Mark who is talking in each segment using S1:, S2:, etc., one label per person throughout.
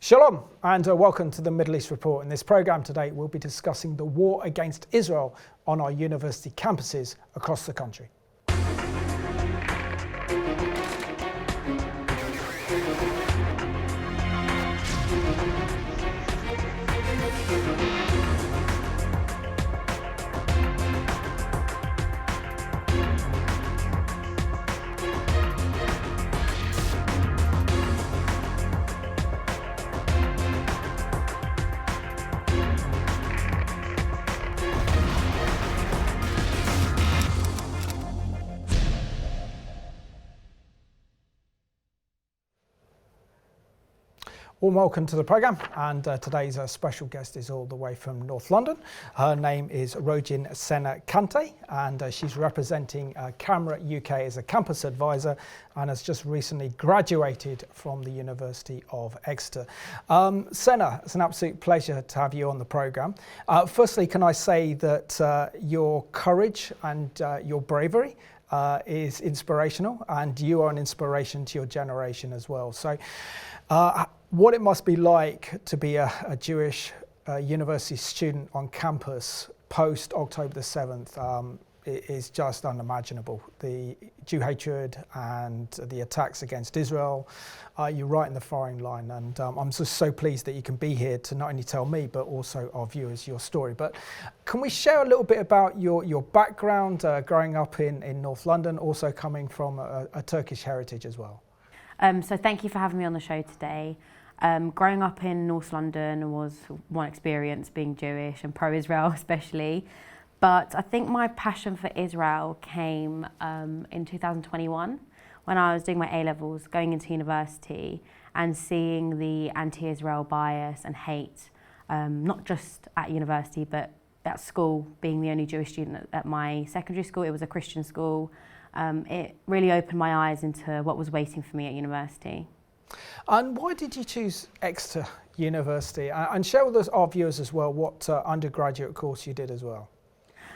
S1: Shalom and welcome to the Middle East Report. In this programme today we'll be discussing the war against Israel on our university campuses across the country. Warm welcome to the programme, and today's special guest is all the way from North London. Her name is Rojin Sena Cantay, and she's representing Camera UK as a campus advisor and has just recently graduated from the University of Exeter. Sena, it's an absolute pleasure to have you on the programme. Firstly, can I say that your courage and your bravery is inspirational, and you are an inspiration to your generation as well. So what it must be like to be a Jewish university student on campus post October the 7th is just unimaginable. The Jew hatred and the attacks against Israel, you're right in the firing line, and I'm just so pleased that you can be here to not only tell me but also our viewers your story. But can we share a little bit about your background growing up in North London, also coming from a Turkish heritage as well?
S2: So thank you for having me on the show today. Growing up in North London was one experience, being Jewish and pro-Israel especially. But I think my passion for Israel came in 2021 when I was doing my A-levels, going into university and seeing the anti-Israel bias and hate, not just at university but at school. Being the only Jewish student at my secondary school, it was a Christian school. It really opened my eyes into what was waiting for me at university.
S1: And why did you choose Exeter University? And share with us, our viewers as well, what undergraduate course you did as well.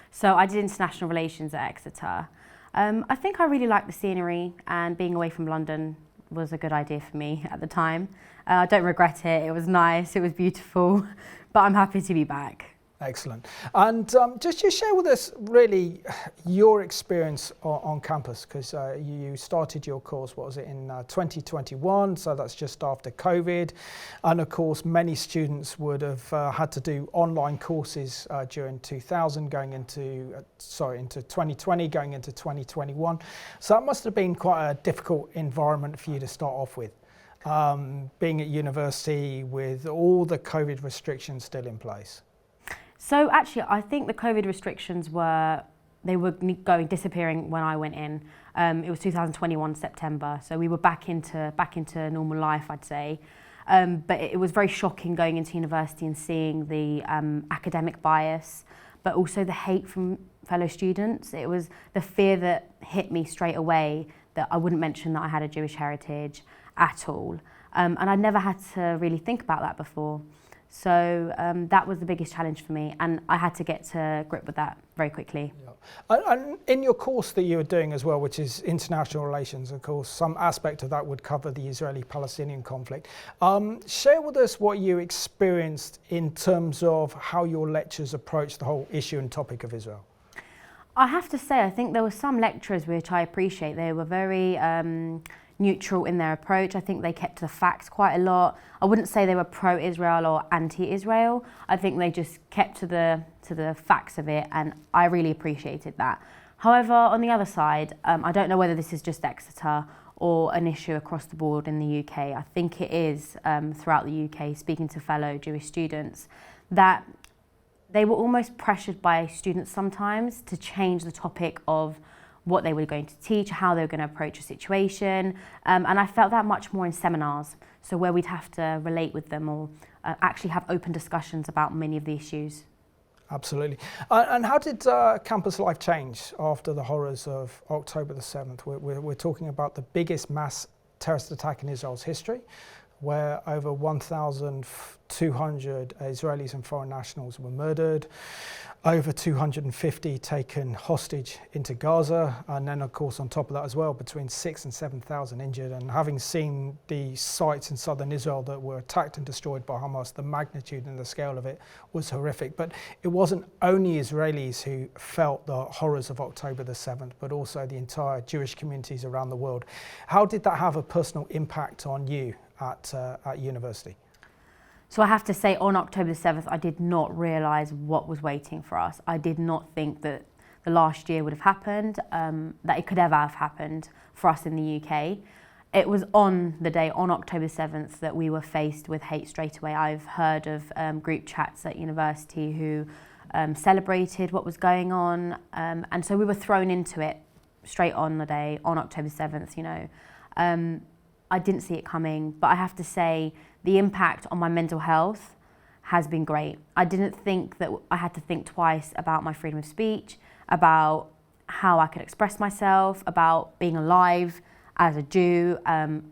S2: So I did international relations at Exeter. I think I really liked the scenery, and being away from London was a good idea for me at the time. I don't regret it. It was nice, it was beautiful, but I'm happy to be back.
S1: Excellent. And just share with us really your experience on campus, because you started your course, what was it, in 2021, so that's just after COVID. And of course, many students would have had to do online courses during 2000, going into 2020, going into 2021. So that must have been quite a difficult environment for you to start off with, being at university with all the COVID restrictions still in place.
S2: So actually, I think the COVID restrictions were disappearing when I went in. It was 2021 September, so we were back into normal life, I'd say. But it was very shocking going into university and seeing the academic bias, but also the hate from fellow students. It was the fear that hit me straight away that I wouldn't mention that I had a Jewish heritage at all. And I'd never had to really think about that before. So that was the biggest challenge for me, and I had to get to grip with that very quickly.
S1: Yeah. And in your course that you were doing as well, which is international relations, of course, some aspect of that would cover the Israeli-Palestinian conflict. Share with us what you experienced in terms of how your lectures approached the whole issue and topic of Israel.
S2: I have to say, I think there were some lecturers which I appreciate. They were very neutral in their approach. I think they kept to the facts quite a lot. I wouldn't say they were pro-Israel or anti-Israel. I think they just kept to the facts of it, and I really appreciated that. However, on the other side, I don't know whether this is just Exeter or an issue across the board in the UK. I think it is throughout the UK, speaking to fellow Jewish students, that they were almost pressured by students sometimes to change the topic of what they were going to teach, how they were going to approach a situation. And I felt that much more in seminars, so where we'd have to relate with them or actually have open discussions about many of the issues.
S1: Absolutely. And how did campus life change after the horrors of October the 7th? We're talking about the biggest mass terrorist attack in Israel's history, where over 1,200 Israelis and foreign nationals were murdered. over 250 taken hostage into Gaza, and then of course on top of that as well, between 6,000 and 7,000 injured. And having seen the sites in southern Israel that were attacked and destroyed by Hamas, the magnitude and the scale of it was horrific. But it wasn't only Israelis who felt the horrors of October the 7th, but also the entire Jewish communities around the world. How did that have a personal impact on you at university?
S2: So I have to say, on October the 7th, I did not realise what was waiting for us. I did not think that the last year would have happened, that it could ever have happened for us in the UK. It was on the day, on October 7th, that we were faced with hate straight away. I've heard of group chats at university who celebrated what was going on, and so we were thrown into it straight on the day, on October 7th, you know. I didn't see it coming, but I have to say the impact on my mental health has been great. I didn't think that I had to think twice about my freedom of speech, about how I could express myself, about being alive as a Jew,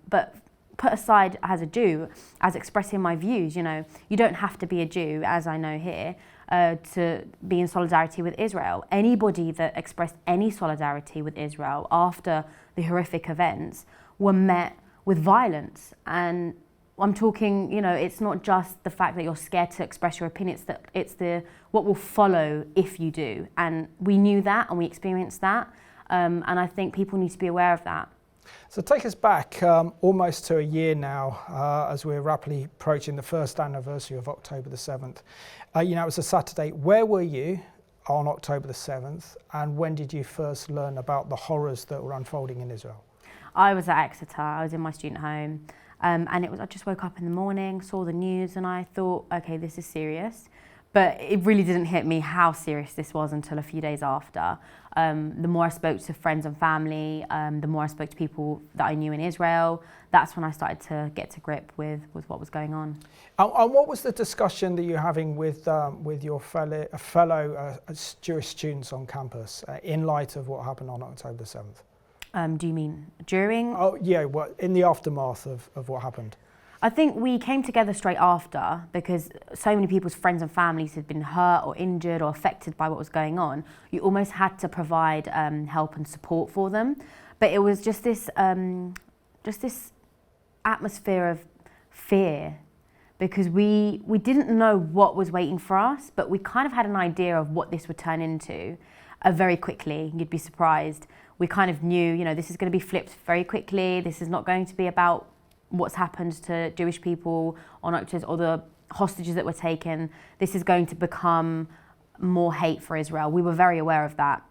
S2: but put aside as a Jew, as expressing my views, you know. You don't have to be a Jew, as I know here, to be in solidarity with Israel. Anybody that expressed any solidarity with Israel after the horrific events were met with violence. And I'm talking, you know, it's not just the fact that you're scared to express your opinion, it's the what will follow if you do. And we knew that and we experienced that. And I think people need to be aware of that.
S1: So take us back almost to a year now, as we're rapidly approaching the first anniversary of October the 7th. You know, it was a Saturday. Where were you on October the 7th? And when did you first learn about the horrors that were unfolding in Israel?
S2: I was at Exeter, I was in my student home. And I just woke up in the morning, saw the news, and I thought, okay, this is serious. But it really didn't hit me how serious this was until a few days after. The more I spoke to friends and family, the more I spoke to people that I knew in Israel, that's when I started to get to grip with what was going on.
S1: And what was the discussion that you're having with your fellow Jewish students on campus in light of what happened on October the 7th?
S2: Do you mean during?
S1: Oh, yeah, in the aftermath of what happened.
S2: I think we came together straight after because so many people's friends and families had been hurt or injured or affected by what was going on. You almost had to provide help and support for them. But it was just this atmosphere of fear because we didn't know what was waiting for us, but we kind of had an idea of what this would turn into very quickly. You'd be surprised. We kind of knew, you know, this is going to be flipped very quickly. This is not going to be about what's happened to Jewish people on October or the hostages that were taken. This is going to become more hate for Israel. We were very aware of that.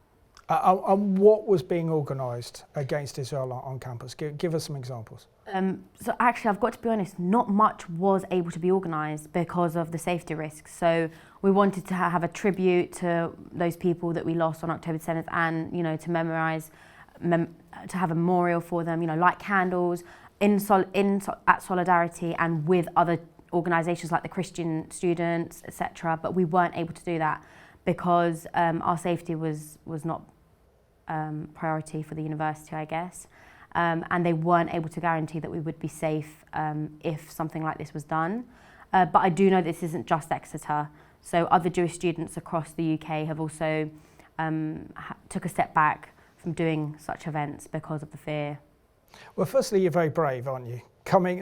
S1: And what was being organised against Israel on campus? Give us some examples.
S2: So actually, I've got to be honest, not much was able to be organised because of the safety risks. So we wanted to have a tribute to those people that we lost on October 7th and, you know, to memorize, to have a memorial for them, you know, light candles at Solidarity and with other organisations like the Christian students, etc. But we weren't able to do that because our safety was not priority for the university, I guess. And they weren't able to guarantee that we would be safe if something like this was done. But I do know this isn't just Exeter. So other Jewish students across the UK have also took a step back from doing such events because of the fear.
S1: Well, firstly, you're very brave, aren't you?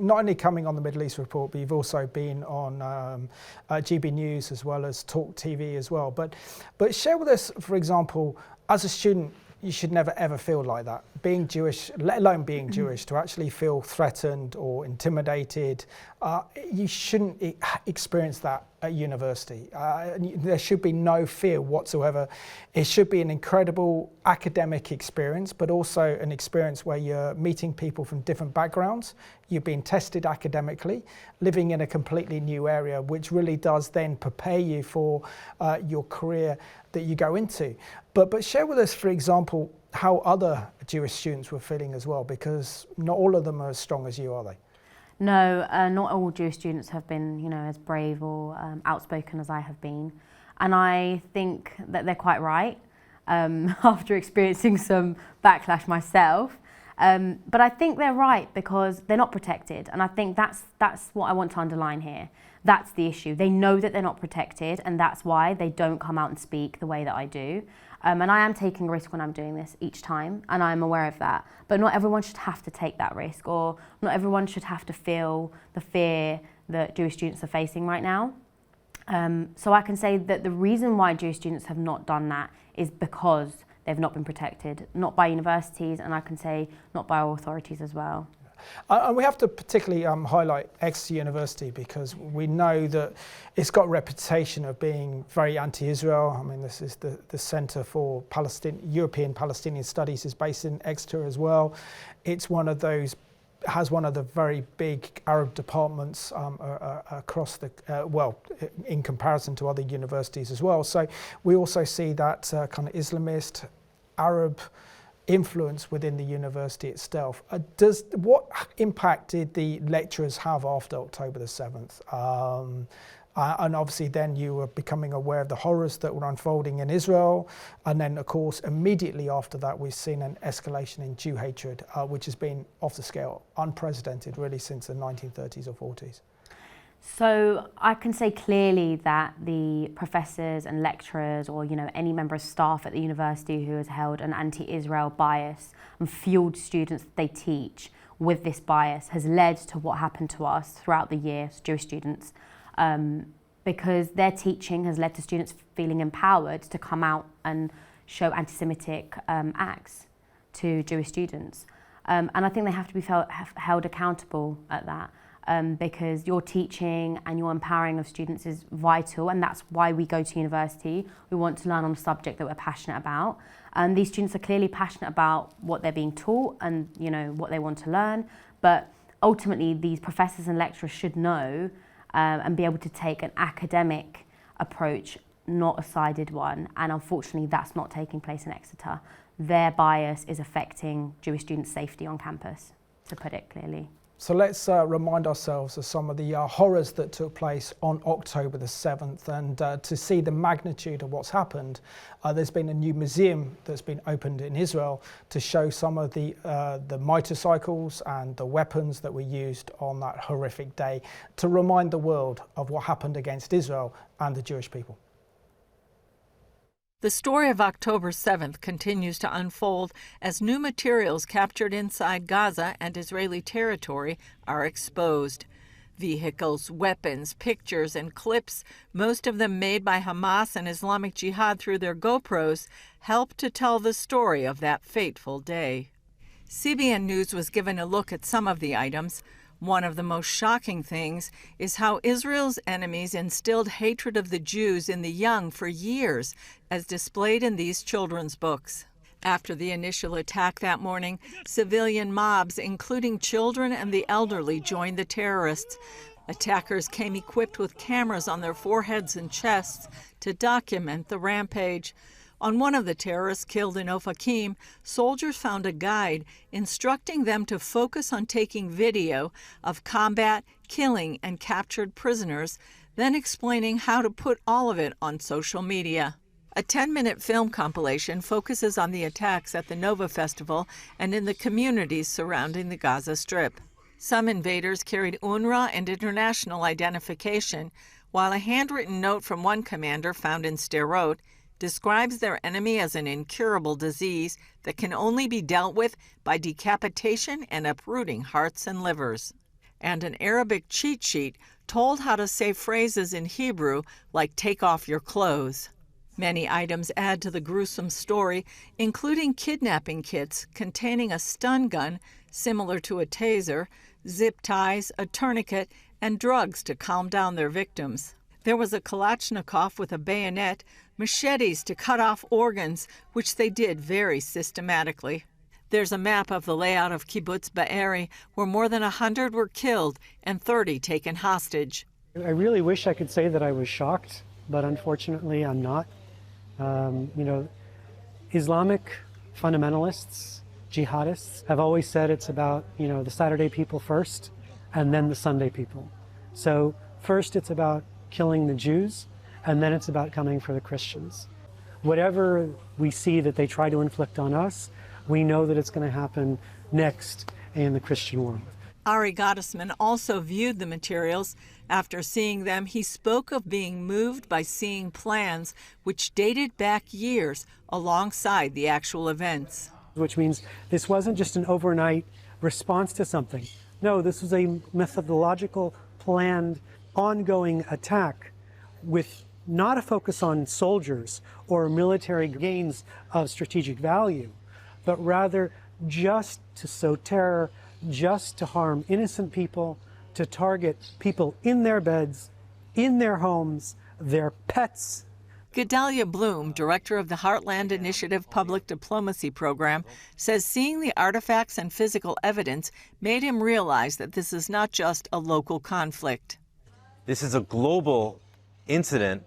S1: Not only coming on the Middle East Report, but you've also been on GB News as well as Talk TV as well. But share with us, for example, as a student, you should never ever feel like that. Being Jewish, let alone being Jewish, to actually feel threatened or intimidated, you shouldn't experience that at university. There should be no fear whatsoever. It should be an incredible academic experience, but also an experience where you're meeting people from different backgrounds. You're being tested academically, living in a completely new area, which really does then prepare you for your career that you go into. But share with us, for example, how other Jewish students were feeling as well, because not all of them are as strong as you, are they?
S2: No, not all Jewish students have been, you know, as brave or outspoken as I have been. And I think that they're quite right. After experiencing some backlash myself, But I think they're right because they're not protected. And I think that's what I want to underline here. That's the issue. They know that they're not protected, and that's why they don't come out and speak the way that I do. And I am taking a risk when I'm doing this each time, and I'm aware of that. But not everyone should have to take that risk, or not everyone should have to feel the fear that Jewish students are facing right now. So I can say that the reason why Jewish students have not done that is because they've not been protected, not by universities, and I can say not by our authorities as well.
S1: And we have to particularly highlight Exeter University because we know that it's got a reputation of being very anti-Israel. I mean, this is the Centre for European Palestinian Studies is based in Exeter as well. It's one of those, has one of the very big Arab departments across the, in comparison to other universities as well. So we also see that kind of Islamist, Arab influence within the university itself. What impact did the lecturers have after October the 7th? And obviously then you were becoming aware of the horrors that were unfolding in Israel. And then of course, immediately after that, we've seen an escalation in Jew hatred, which has been off the scale, unprecedented really since the 1930s or 40s.
S2: So I can say clearly that the professors and lecturers or any member of staff at the university who has held an anti-Israel bias and fueled students that they teach with this bias has led to what happened to us throughout the year, Jewish students, because their teaching has led to students feeling empowered to come out and show anti-Semitic acts to Jewish students. And I think they have to be held accountable at that. Because your teaching and your empowering of students is vital, and that's why we go to university. We want to learn on a subject that we're passionate about. And these students are clearly passionate about what they're being taught and what they want to learn. But ultimately, these professors and lecturers should know and be able to take an academic approach, not a sided one. And unfortunately, that's not taking place in Exeter. Their bias is affecting Jewish students' safety on campus, to put it clearly.
S1: So let's remind ourselves of some of the horrors that took place on October the 7th, and to see the magnitude of what's happened, there's been a new museum that's been opened in Israel to show some of the motorcycles and the weapons that were used on that horrific day, to remind the world of what happened against Israel and the Jewish people.
S3: The story of October 7th continues to unfold as new materials captured inside Gaza and Israeli territory are exposed. Vehicles, weapons, pictures, and clips, most of them made by Hamas and Islamic Jihad through their GoPros, help to tell the story of that fateful day. CBN News was given a look at some of the items. One of the most shocking things is how Israel's enemies instilled hatred of the Jews in the young for years, as displayed in these children's books. After the initial attack that morning, civilian mobs, including children and the elderly, joined the terrorists. Attackers came equipped with cameras on their foreheads and chests to document the rampage. On one of the terrorists killed in Ofakim, soldiers found a guide instructing them to focus on taking video of combat, killing, and captured prisoners, then explaining how to put all of it on social media. A 10-minute film compilation focuses on the attacks at the Nova Festival and in the communities surrounding the Gaza Strip. Some invaders carried UNRWA and international identification, while a handwritten note from one commander found in Sderot describes their enemy as an incurable disease that can only be dealt with by decapitation and uprooting hearts and livers. And an Arabic cheat sheet told how to say phrases in Hebrew like "take off your clothes." Many items add to the gruesome story, including kidnapping kits containing a stun gun similar to a taser, zip ties, a tourniquet, and drugs to calm down their victims. There was a Kalashnikov with a bayonet, machetes to cut off organs, which they did very systematically. There's a map of the layout of Kibbutz Be'eri, where more than 100 were killed and 30 taken hostage.
S4: I really wish I could say that I was shocked, but unfortunately I'm not. Islamic fundamentalists, jihadists, have always said it's about, the Saturday people first and then the Sunday people. So first it's about killing the Jews, and then it's about coming for the Christians. Whatever we see that they try to inflict on us, We know that it's going to happen next in the Christian world.
S3: Ari Gottesman also viewed the materials. After seeing them, he spoke of being moved by seeing plans which dated back years alongside the actual events.
S4: Which means this wasn't just an overnight response to something. No, this was a methodological, planned, ongoing attack with not a focus on soldiers or military gains of strategic value, but rather just to sow terror, just to harm innocent people, to target people in their beds, in their homes, their pets.
S3: Gedalia Bloom, director of the Heartland Initiative Public Diplomacy Program, says seeing the artifacts and physical evidence made him realize that this is not just a local conflict.
S5: This is a global incident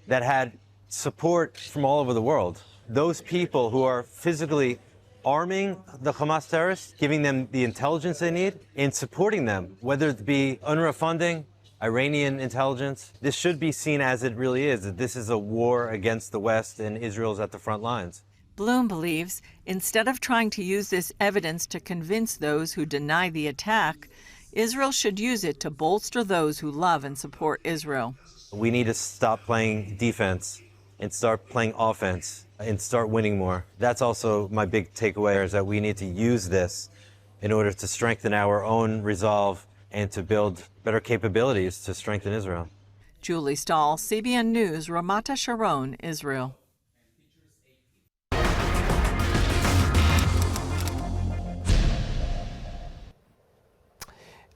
S5: that had support from all over the world. Those people who are physically arming the Hamas terrorists, giving them the intelligence they need, and supporting them, whether it be UNRWA funding, Iranian intelligence. This should be seen as it really is, that this is a war against the West and Israel's at the front lines.
S3: Bloom believes instead of trying to use this evidence to convince those who deny the attack, Israel should use it to bolster those who love and support Israel.
S5: We need to stop playing defense and start playing offense and start winning more. That's also my big takeaway, is that we need to use this in order to strengthen our own resolve and to build better capabilities to strengthen Israel.
S3: Julie Stahl, CBN News, Ramat HaSharon, Israel.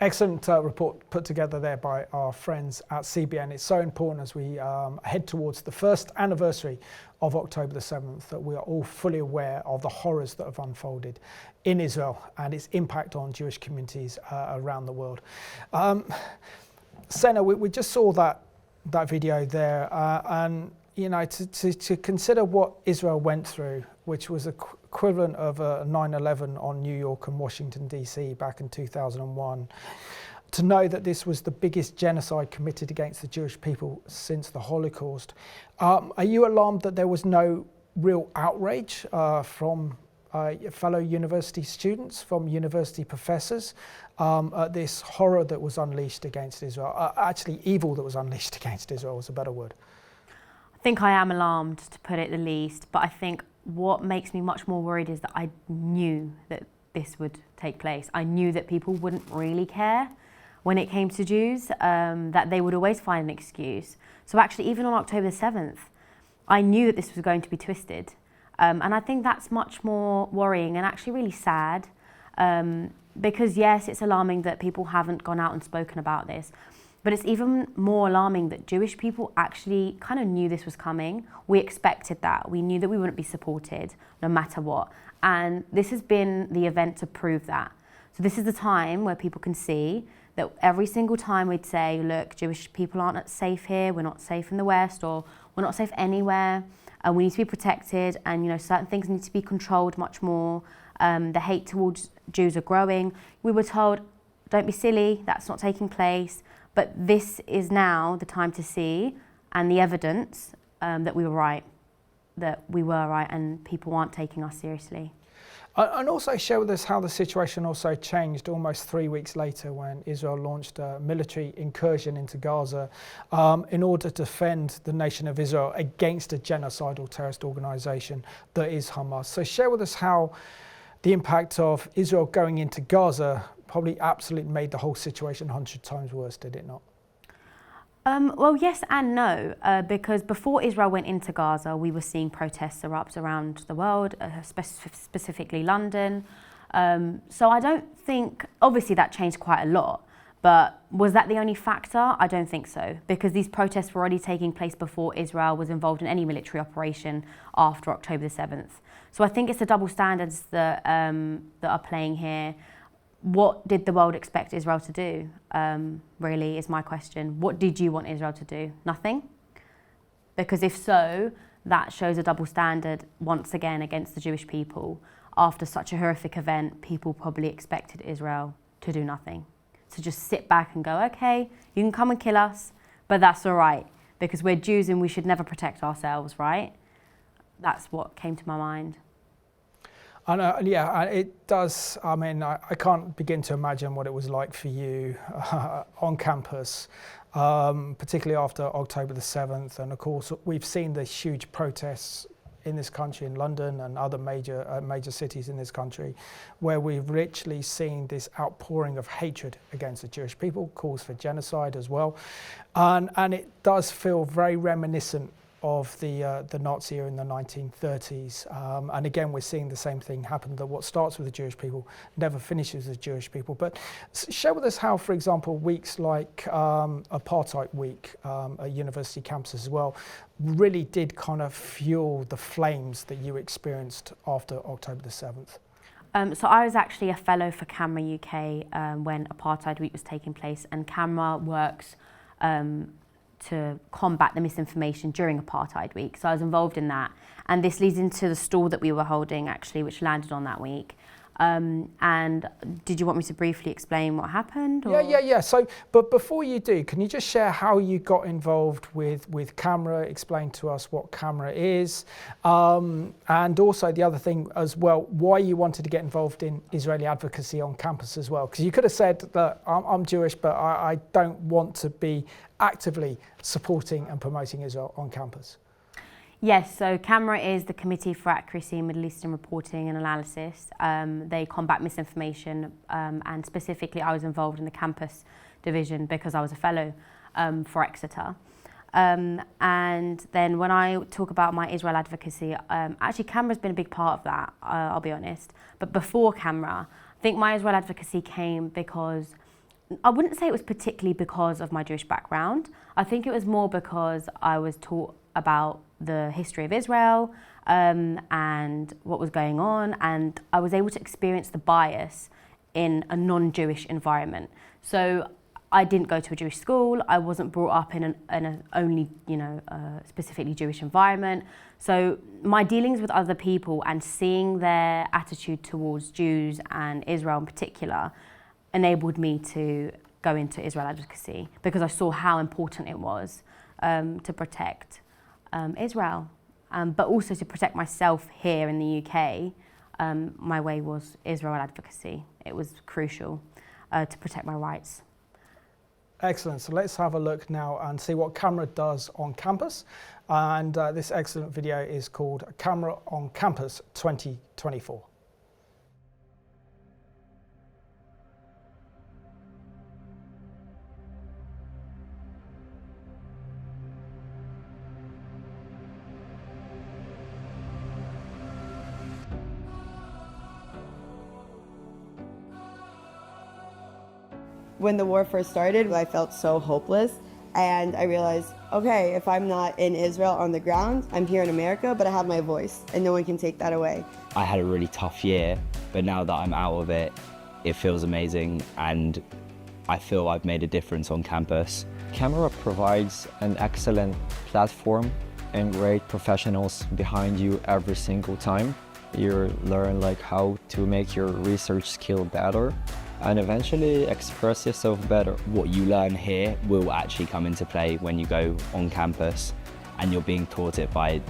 S1: Excellent report put together there by our friends at CBN. It's so important as we head towards the first anniversary of October the 7th that we are all fully aware of the horrors that have unfolded in Israel and its impact on Jewish communities around the world. Sena, we just saw that video there, and you know, to consider what Israel went through, which was equivalent of a 9/11 on New York and Washington DC back in 2001, to know that this was the biggest genocide committed against the Jewish people since the Holocaust. Are you alarmed that there was no real outrage from fellow university students, from university professors, at this horror that was unleashed against Israel? Actually, evil that was unleashed against Israel is a better word.
S2: I think I am alarmed, to put it the least, but I think what makes me much more worried is that I knew that this would take place. I knew that people wouldn't really care when it came to Jews, that they would always find an excuse. So actually, even on October 7th, I knew that this was going to be twisted. And I think that's much more worrying and actually really sad, because yes, it's alarming that people haven't gone out and spoken about this, but it's even more alarming that Jewish people actually kind of knew this was coming. We expected that. We knew that we wouldn't be supported no matter what. And this has been the event to prove that. So this is the time where people can see that every single time we'd say, look, Jewish people aren't safe here, we're not safe in the West, or we're not safe anywhere, and we need to be protected, and you know, certain things need to be controlled much more. The hate towards Jews are growing. We were told, don't be silly, that's not taking place. But this is now the time to see, and the evidence that we were right, and people aren't taking us seriously.
S1: And also share with us how the situation also changed almost 3 weeks later when Israel launched a military incursion into Gaza in order to defend the nation of Israel against a genocidal terrorist organisation that is Hamas. So share with us how the impact of Israel going into Gaza probably absolutely made the whole situation 100 times worse, did it not?
S2: Well, yes and no, because before Israel went into Gaza, we were seeing protests erupt around the world, specifically London. So I don't think, obviously that changed quite a lot, but was that the only factor? I don't think so, because these protests were already taking place before Israel was involved in any military operation after October the 7th. So I think it's the double standards that are playing here. What did the world expect Israel to do, really, is my question. What did you want Israel to do? Nothing? Because if so, that shows a double standard once again against the Jewish people. After such a horrific event, people probably expected Israel to do nothing. To just sit back and go, okay, you can come and kill us, but that's all right, because we're Jews and we should never protect ourselves, right? That's what came to my mind.
S1: And yeah, it does. I mean, I can't begin to imagine what it was like for you on campus, particularly after October the 7th. And of course, we've seen the huge protests in this country, in London and other major cities in this country, where we've literally seen this outpouring of hatred against the Jewish people, calls for genocide as well. And it does feel very reminiscent of the Nazi era in the 1930s. And again, we're seeing the same thing happen, that what starts with the Jewish people never finishes with the Jewish people. But share with us how, for example, weeks like Apartheid Week at university campuses as well really did kind of fuel the flames that you experienced after October the 7th.
S2: So I was actually a fellow for Camera UK when Apartheid Week was taking place, and Camera works to combat the misinformation during Apartheid Week. So I was involved in that. And this leads into the stall that we were holding, actually, which landed on that week. And did you want me to briefly explain what happened? Or?
S1: Yeah. So, but before you do, can you just share how you got involved with Camera, explain to us what Camera is, and also the other thing as well, why you wanted to get involved in Israeli advocacy on campus as well? Because you could have said that I'm Jewish, but I don't want to be actively supporting and promoting Israel on campus.
S2: Yes, so Camera is the Committee for Accuracy in Middle Eastern Reporting and Analysis. They combat misinformation, and specifically I was involved in the campus division because I was a fellow for Exeter. And then when I talk about my Israel advocacy, actually Camera's been a big part of that, I'll be honest. But before Camera, I think my Israel advocacy came because, I wouldn't say it was particularly because of my Jewish background. I think it was more because I was taught about the history of Israel and what was going on, and I was able to experience the bias in a non-Jewish environment. So I didn't go to a Jewish school. I wasn't brought up in an only, specifically Jewish environment. So my dealings with other people and seeing their attitude towards Jews and Israel in particular enabled me to go into Israel advocacy, because I saw how important it was to protect Israel, but also to protect myself here in the UK. My way was Israel advocacy. It was crucial to protect my rights.
S1: Excellent. So let's have a look now and see what Camera does on campus. And this excellent video is called Camera on Campus 2024.
S6: When the war first started, I felt so hopeless, and I realized, okay, if I'm not in Israel on the ground, I'm here in America, but I have my voice, and no one can take that away.
S7: I had a really tough year, but now that I'm out of it, it feels amazing, and I feel I've made a difference on campus.
S8: Camera provides an excellent platform and great professionals behind you every single time. You learn how to make your research skill better and eventually express yourself better.
S7: What you learn here will actually come into play when you go on campus, and you're being taught it by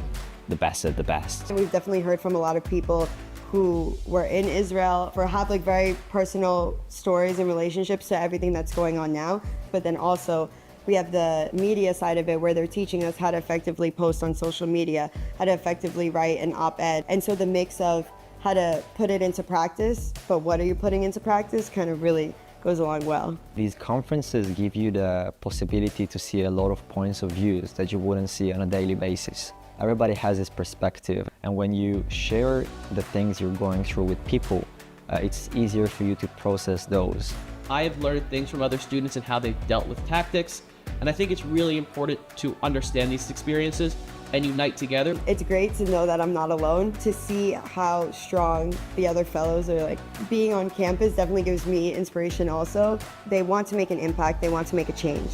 S7: the best of the best.
S6: And we've definitely heard from a lot of people who were in Israel or have very personal stories and relationships to everything that's going on now. But then also we have the media side of it, where they're teaching us how to effectively post on social media, how to effectively write an op-ed. And so the mix of how to put it into practice, but what are you putting into practice, kind of really goes along well.
S8: These conferences give you the possibility to see a lot of points of views that you wouldn't see on a daily basis. Everybody has this perspective, and when you share the things you're going through with people, it's easier for you to process those.
S9: I have learned things from other students and how they've dealt with tactics, and I think it's really important to understand these experiences and unite together.
S6: It's great to know that I'm not alone, to see how strong the other fellows are. Being on campus definitely gives me inspiration also. They want to make an impact, they want to make a change.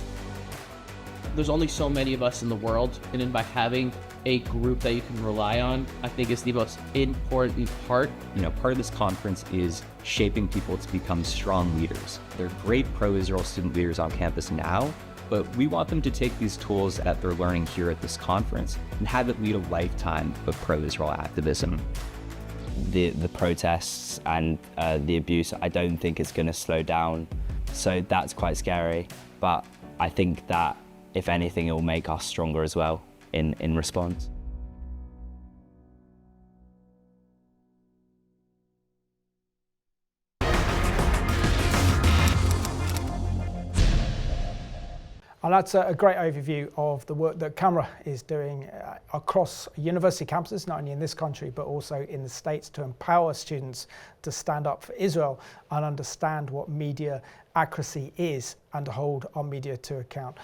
S9: There's only so many of us in the world, and by having a group that you can rely on, I think is the most important part.
S10: Part of this conference is shaping people to become strong leaders. They're great pro-Israel student leaders on campus now, but we want them to take these tools that they're learning here at this conference and have it lead a lifetime of pro-Israel activism.
S7: the protests and the abuse, I don't think it's going to slow down. So that's quite scary. But I think that, if anything, it will make us stronger as well in response.
S1: And that's a great overview of the work that CAMRA is doing across university campuses, not only in this country, but also in the States, to empower students to stand up for Israel and understand what media accuracy is and to hold our media to account.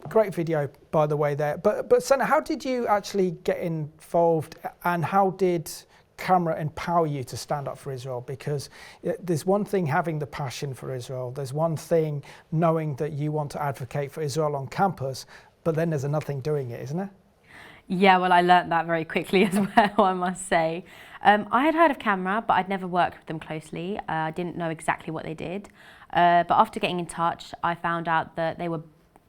S1: Great video, by the way, there. But Sena, how did you actually get involved, and how did CAMRA empower you to stand up for Israel? Because there's one thing having the passion for Israel, there's one thing knowing that you want to advocate for Israel on campus, but then there's another thing doing it, isn't there?
S2: Yeah, well, I learnt that very quickly as well, I must say. I had heard of CAMRA, but I'd never worked with them closely. I didn't know exactly what they did. But after getting in touch, I found out that they were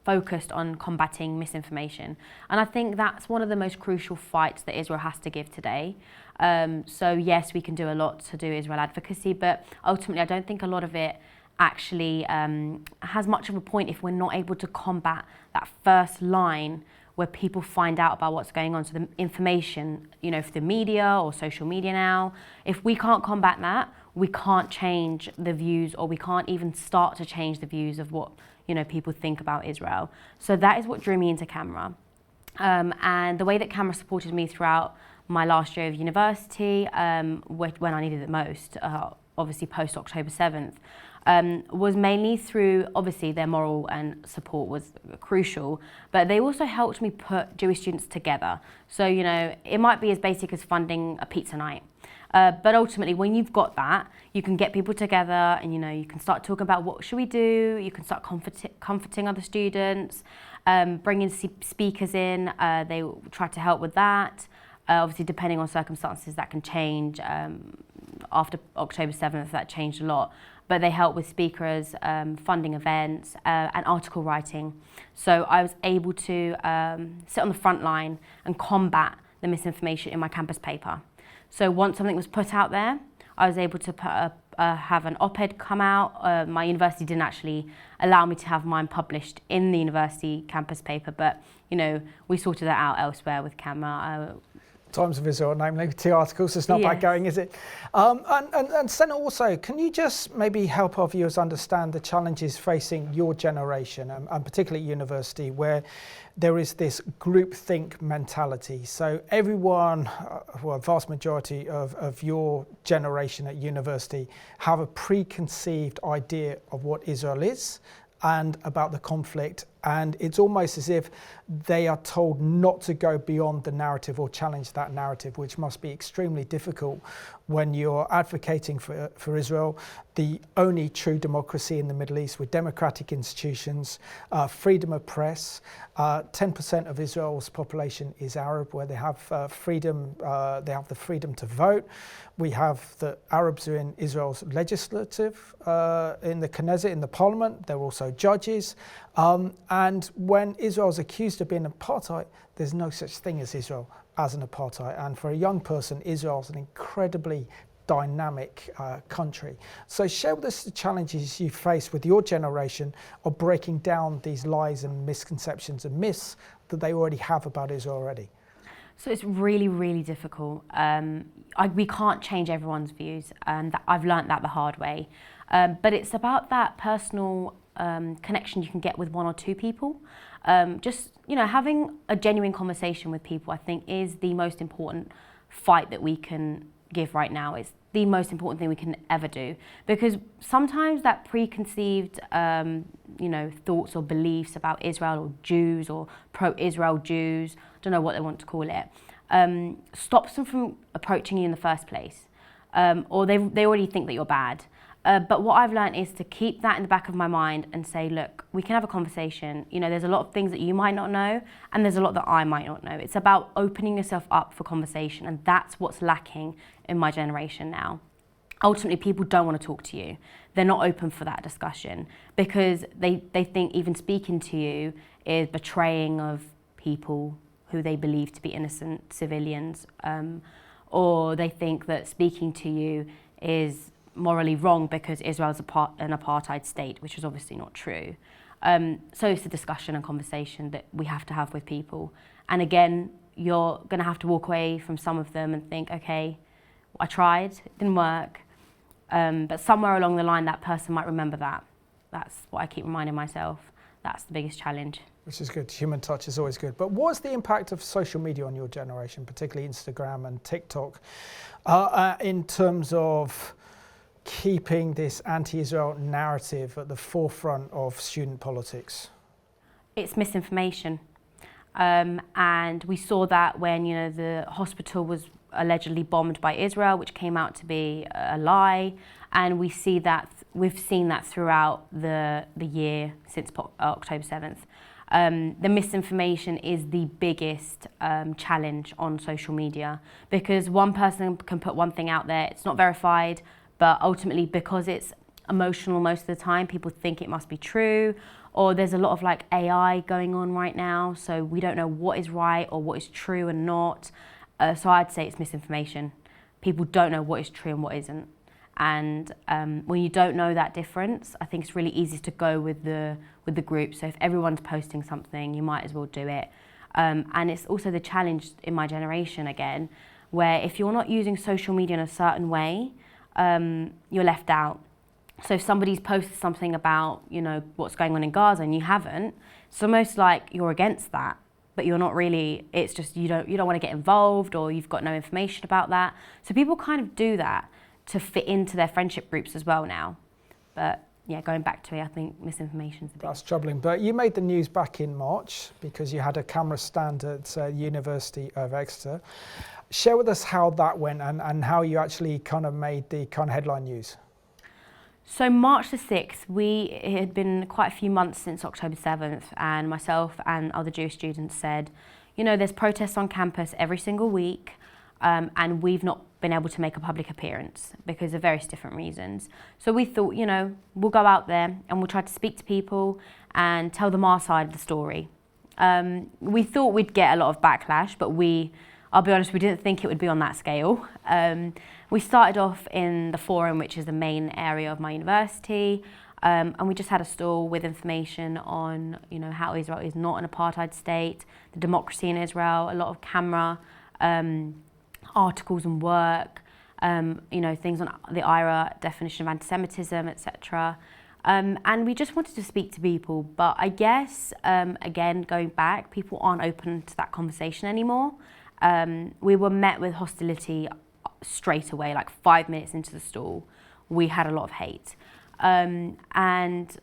S2: focused on combating misinformation. And I think that's one of the most crucial fights that Israel has to give today. So yes, we can do a lot to do Israel advocacy, but ultimately I don't think a lot of it actually has much of a point if we're not able to combat that first line where people find out about what's going on. So the information, you know, for the media or social media now, if we can't combat that, we can't change the views, or we can't even start to change the views of what, you know, people think about Israel. So that is what drew me into CAMRA. And the way that CAMRA supported me throughout my last year of university, when I needed it most, obviously post October 7th, was mainly through, obviously their moral and support was crucial, but they also helped me put Jewish students together. So, you know, it might be as basic as funding a pizza night. But ultimately, when you've got that, you can get people together and, you know, you can start talking about what should we do, you can start comforting other students, bringing speakers in, they try to help with that. Obviously, depending on circumstances, that can change. After October 7th, that changed a lot. But they help with speakers, funding events, and article writing. So I was able to sit on the front line and combat the misinformation in my campus paper. So once something was put out there, I was able to have an op-ed come out. My university didn't actually allow me to have mine published in the university campus paper, but you know, we sorted that out elsewhere with CAMRA.
S1: Times of Israel, namely 2 articles. It's not bad going, is it? And Sena, also, can you just maybe help our viewers understand the challenges facing your generation, and particularly at university, where there is this groupthink mentality? So everyone, well, a vast majority of your generation at university have a preconceived idea of what Israel is and about the conflict, and it's almost as if they are told not to go beyond the narrative or challenge that narrative, which must be extremely difficult when you're advocating for Israel, the only true democracy in the Middle East, with democratic institutions, freedom of press. 10% of Israel's population is Arab, where they have freedom. They have the freedom to vote. We have the Arabs are in Israel's legislative, in the Knesset, in the parliament. They're also judges. And when Israel is accused of being apartheid, there's no such thing as Israel as an apartheid. And for a young person, Israel is an incredibly dynamic country. So share with us the challenges you face with your generation of breaking down these lies and misconceptions and myths that they already have about Israel already.
S2: So it's really, really difficult. We can't change everyone's views, and I've learnt that the hard way. But it's about that personal connection you can get with 1 or 2 people. Just, you know, having a genuine conversation with people, I think, is the most important fight that we can give right now. It's the most important thing we can ever do, because sometimes that preconceived, you know, thoughts or beliefs about Israel or Jews or pro-Israel Jews, don't know what they want to call it, stops them from approaching you in the first place, or they already think that you're bad. But what I've learned is to keep that in the back of my mind and say, look, we can have a conversation. You know, there's a lot of things that you might not know, and there's a lot that I might not know. It's about opening yourself up for conversation, and that's what's lacking in my generation now. Ultimately, people don't want to talk to you. They're not open for that discussion because they think even speaking to you is betraying of people who they believe to be innocent civilians, or they think that speaking to you is morally wrong because Israel's an apartheid state, which is obviously not true. So it's a discussion and conversation that we have to have with people. And again, you're going to have to walk away from some of them and think, okay, I tried, it didn't work. But somewhere along the line, that person might remember that. That's what I keep reminding myself. That's the biggest challenge.
S1: Which is good. Human touch is always good. But what's the impact of social media on your generation, particularly Instagram and TikTok, in terms of keeping this anti-Israel narrative at the forefront of student politics?
S2: It's misinformation. And we saw that when, you know, the hospital was allegedly bombed by Israel, which came out to be a lie. And we've seen that throughout the year since October 7th. The misinformation is the biggest challenge on social media, because one person can put one thing out there, it's not verified, but ultimately because it's emotional most of the time, people think it must be true, or there's a lot of like AI going on right now, so we don't know what is right or what is true and not. So I'd say it's misinformation. People don't know what is true and what isn't. And when you don't know that difference, I think it's really easy to go with the group. So if everyone's posting something, you might as well do it. And it's also the challenge in my generation again, where if you're not using social media in a certain way, you're left out. So if somebody's posted something about, you know, what's going on in Gaza and you haven't, it's almost like you're against that, but you're not really. It's just you don't want to get involved, or you've got no information about that. So people kind of do that to fit into their friendship groups as well now. But yeah, going back to it, I think misinformation's a bit.
S1: That's troubling. But you made the news back in March because you had a camera stand at University of Exeter. Share with us how that went and how you actually kind of made the kind of headline news.
S2: So March the 6th, it had been quite a few months since October 7th, and myself and other Jewish students said, you know, there's protests on campus every single week, and we've not been able to make a public appearance because of various different reasons. So we thought, you know, we'll go out there and we'll try to speak to people and tell them our side of the story. We thought we'd get a lot of backlash, but I'll be honest, we didn't think it would be on that scale. We started off in the Forum, which is the main area of my university, and we just had a stall with information on, you know, how Israel is not an apartheid state, the democracy in Israel, a lot of camera articles and work, you know, things on the IRA definition of anti-Semitism, etc. And we just wanted to speak to people, but I guess, again, going back, people aren't open to that conversation anymore. We were met with hostility straight away, like 5 minutes into the stall. We had a lot of hate. And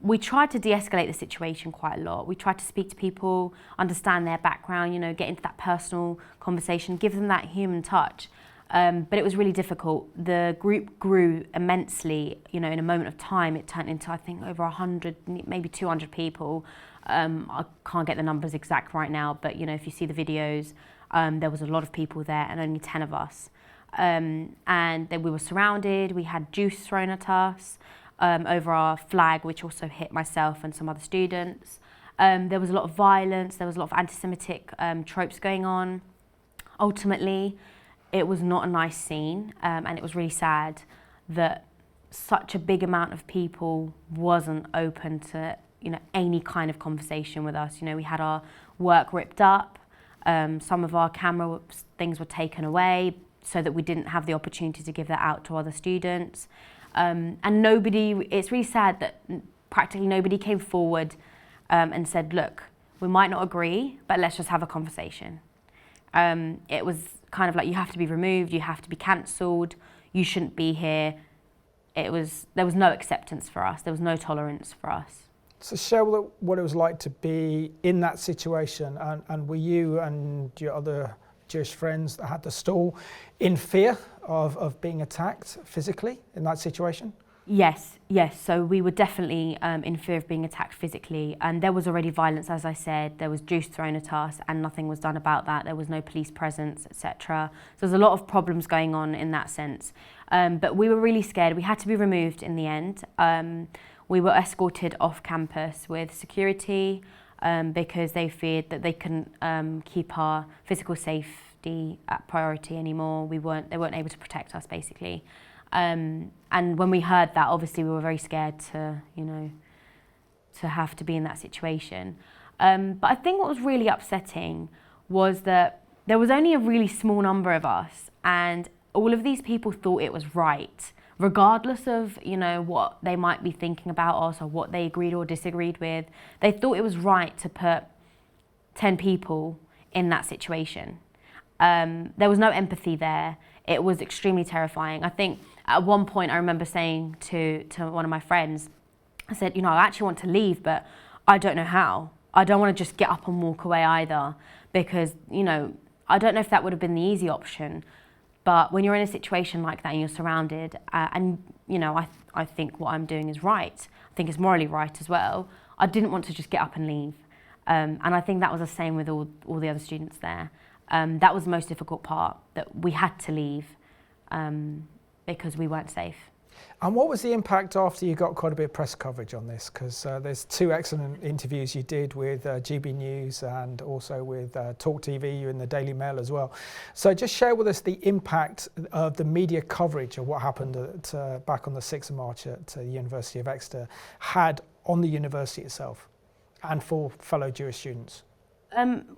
S2: we tried to de-escalate the situation quite a lot. We tried to speak to people, understand their background, you know, get into that personal conversation, give them that human touch. But it was really difficult. The group grew immensely, you know, in a moment of time. It turned into, I think, over 100, maybe 200 people. I can't get the numbers exact right now, but, you know, if you see the videos, there was a lot of people there and only 10 of us. And then we were surrounded. We had juice thrown at us over our flag, which also hit myself and some other students. There was a lot of violence. There was a lot of anti-Semitic tropes going on. Ultimately, it was not a nice scene, and it was really sad that such a big amount of people wasn't open to, you know, any kind of conversation with us. You know, we had our work ripped up. Some of our camera things were taken away so that we didn't have the opportunity to give that out to other students. And it's really sad that practically nobody came forward and said, look, we might not agree, but let's just have a conversation. It was kind of like, you have to be removed, you have to be cancelled, you shouldn't be here. There was no acceptance for us, there was no tolerance for us.
S1: So share what it was like to be in that situation, and were you and your other Jewish friends that had the stall in fear of being attacked physically in that situation?
S2: Yes. So we were definitely in fear of being attacked physically, and there was already violence, as I said. There was juice thrown at us, and nothing was done about that. There was no police presence, etc. So there's a lot of problems going on in that sense. But we were really scared. We had to be removed in the end. We were escorted off campus with security because they feared that they couldn't keep our physical safety safety at priority anymore. They weren't able to protect us, basically. And when we heard that, obviously we were very scared to, to have to be in that situation. But I think what was really upsetting was that there was only a really small number of us, and all of these people thought it was right, regardless of, what they might be thinking about us or what they agreed or disagreed with. They thought it was right to put 10 people in that situation. There was no empathy there. It was extremely terrifying. I think at one point I remember saying to one of my friends, I said, I actually want to leave, but I don't know how. I don't want to just get up and walk away either, because, I don't know if that would have been the easy option. But when you're in a situation like that and you're surrounded, I think what I'm doing is right. I think it's morally right as well. I didn't want to just get up and leave. And I think that was the same with all the other students there. That was the most difficult part, that we had to leave because we weren't safe.
S1: And what was the impact after you got quite a bit of press coverage on this? Because there's 2 excellent interviews you did with GB News and also with Talk TV, you in the Daily Mail as well. So just share with us the impact of the media coverage of what happened back on the 6th of March at the University of Exeter had on the university itself and for fellow Jewish students.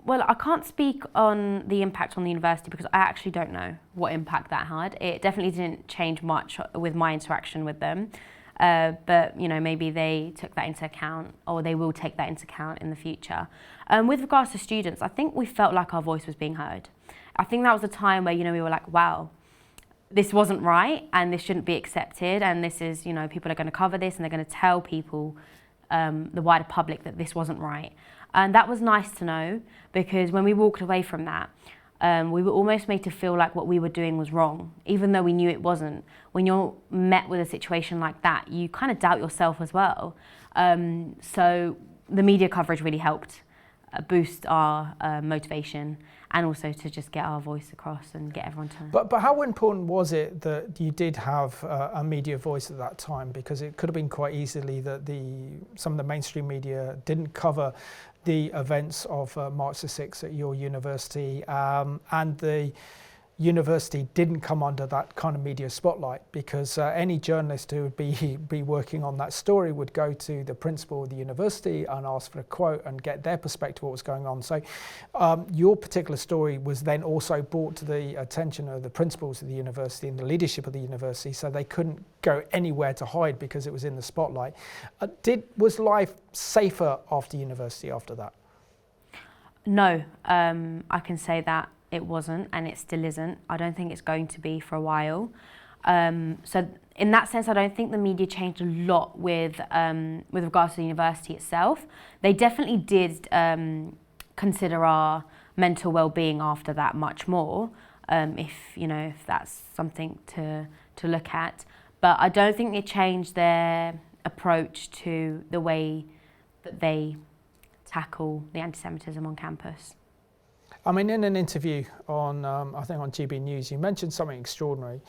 S2: Well, I can't speak on the impact on the university because I actually don't know what impact that had. It definitely didn't change much with my interaction with them. But, maybe they took that into account, or they will take that into account in the future. With regards to students, I think we felt like our voice was being heard. I think that was a time where, we were like, wow, this wasn't right and this shouldn't be accepted. And this is, people are going to cover this and they're going to tell people, the wider public, that this wasn't right. And that was nice to know, because when we walked away from that, we were almost made to feel like what we were doing was wrong, even though we knew it wasn't. When you're met with a situation like that, you kind of doubt yourself as well. So the media coverage really helped boost our motivation, and also to just get our voice across and get everyone to...
S1: But how important was it that you did have a media voice at that time? Because it could have been quite easily that some of the mainstream media didn't cover the events of March the 6th at your university, and the university didn't come under that kind of media spotlight, because any journalist who would be working on that story would go to the principal of the university and ask for a quote and get their perspective of what was going on. So your particular story was then also brought to the attention of the principals of the university and the leadership of the university, so they couldn't go anywhere to hide because it was in the spotlight. Was life safer after university after that?
S2: No, I can say that it wasn't, and it still isn't. I don't think it's going to be for a while. So in that sense, I don't think the media changed a lot with regards to the university itself. They definitely did consider our mental well-being after that much more, if that's something to look at. But I don't think it changed their approach to the way that they tackle the anti-Semitism on campus.
S1: I mean, in an interview on, I think on GB News, you mentioned something extraordinary.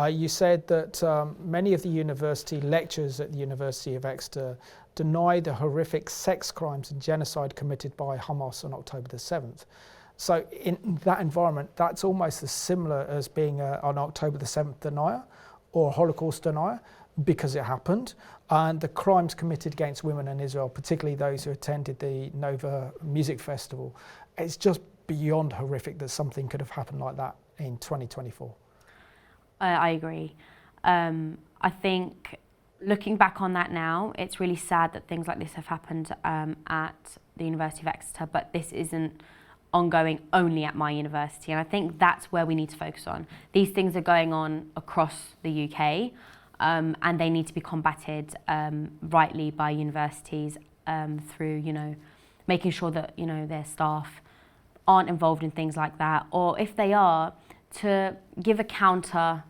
S1: You said that many of the university lecturers at the University of Exeter deny the horrific sex crimes and genocide committed by Hamas on October the 7th. So in that environment, that's almost as similar as being an October the 7th denier or a Holocaust denier, because it happened. And the crimes committed against women in Israel, particularly those who attended the Nova Music Festival, it's just beyond horrific that something could have happened like that in 2024.
S2: I agree. I think looking back on that now, it's really sad that things like this have happened at the University of Exeter, but this isn't ongoing only at my university. And I think that's where we need to focus on. These things are going on across the UK, and they need to be combated rightly by universities through, making sure that, their staff aren't involved in things like that, or if they are, to give a counter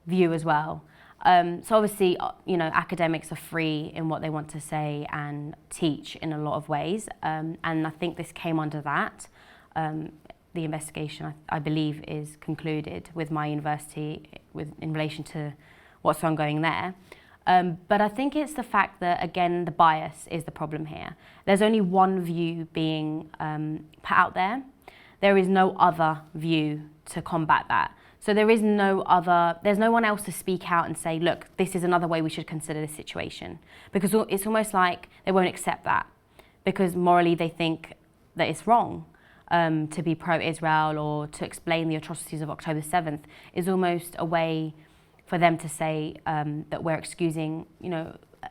S2: view as well. So obviously, academics are free in what they want to say and teach in a lot of ways, and I think this came under that. The investigation, I believe, is concluded with my university in relation to what's ongoing there. But I think it's the fact that, again, the bias is the problem here. There's only one view being put out there. there is no other view to combat that. So there's no one else to speak out and say, look, this is another way we should consider this situation. Because it's almost like they won't accept that, because morally they think that it's wrong to be pro-Israel, or to explain the atrocities of October 7th is almost a way for them to say that we're excusing,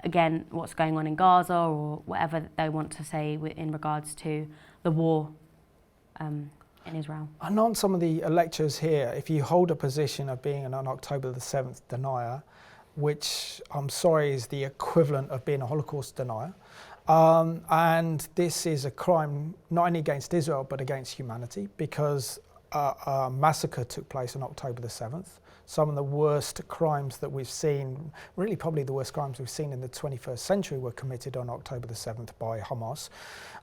S2: again, what's going on in Gaza, or whatever they want to say in regards to the war in Israel.
S1: And on some of the lectures here, if you hold a position of being an October the 7th denier, which I'm sorry is the equivalent of being a Holocaust denier, and this is a crime not only against Israel but against humanity, because a massacre took place on October the 7th. Some of the worst crimes that we've seen, really probably the worst crimes we've seen in the 21st century, were committed on October the 7th by Hamas.